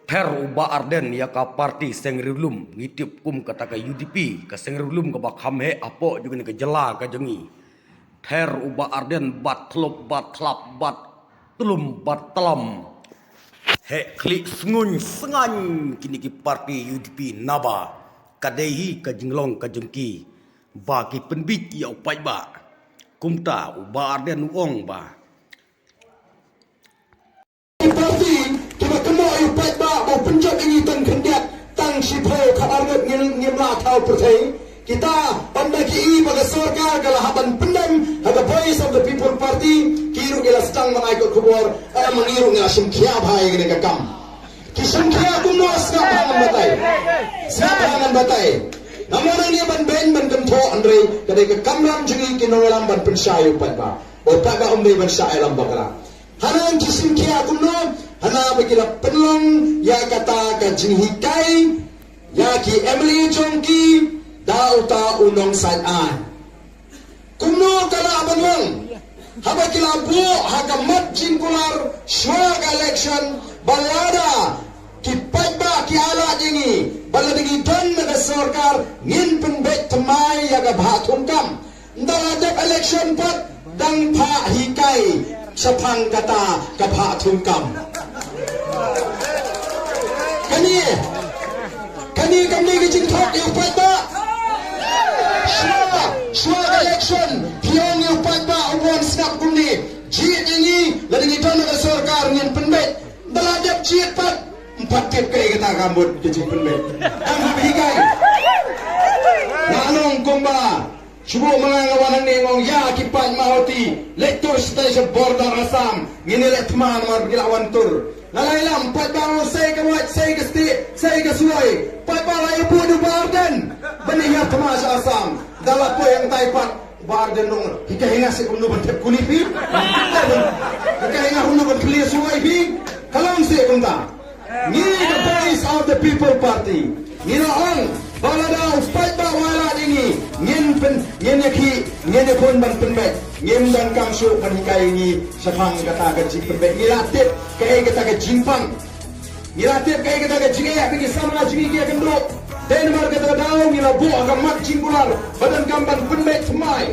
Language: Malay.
Ter uba arden ya ka parti sengrilum ngitip kum kata ka UDP ka sengrilum ka bakham he apo juga ni ka jela ka jengi. Ter uba arden bat klop bat klap bat telum bat telam. He klik sengun sengan kini ki parti UDP naba kadehi ka jenglong ka jengki bagi penbit ya upai ba kumta uba arden uong ba. Parti kita kena upai ba mau penjat ini tan kendiat tang sipo kabarget ngimla tau pertai kita pandaki baga sorka kala haban pendam haga voice of the people party kiru gila stang mengikut kubur mengiru ngila simkia bhai gini kakam ki simkia kumno sepangan batai namun ini ban gemtho andre kadai ke kamlam jungi kinolam ban pensyayu patba otak ga umbe ban syailam bagala hanan ki simkia kumno hana bagila penlong ya kata ka jinghikai ya ki Emily Jongki dauta unong sanan kumno kala abanwang haba kila bu haga matjin kular swaga election balada ki paiba ki ala dingi baladigi don na sarkar ngin penbet tamai yaga bhathum kam ndala election pat dang pha hikai sapang kata ka bhathum kam kani kamni ki jingthok yu paiba Shua election Piong yung pagba Ubuan snap kumni Jit ini Lading ito na sarkar Ngin penbet Daladap jit pat 4 tip kaya kita rambut Kecik penbet Ang hibigay Nanong kumba Subo mga ngawanan ni ngong Ya kipan mahoti Lektor station border asam Nginilet man Margilawan tur Nalaylam Pagba say kawat Say kasti Say kasuay Pagba layo po Dubarden Banihya tamasa asam dalam po yang taipat barden dong hikahinga si kuno ban tep kunipi hikahinga kuno ban clear suai bi kalang si kunta ni the voice of the people party ni na ong balada fight ba wala dingi ngin pun ban penbet ngin dan kamsu ban hikai ni sapang kata ka jing penbet ni latip kai kata ka jingpang ni latip kai kata ka jinge ya pergi sama jinge kia kendok Denmark kata daung ila bu agak mak jingkular badan gambar penbet semai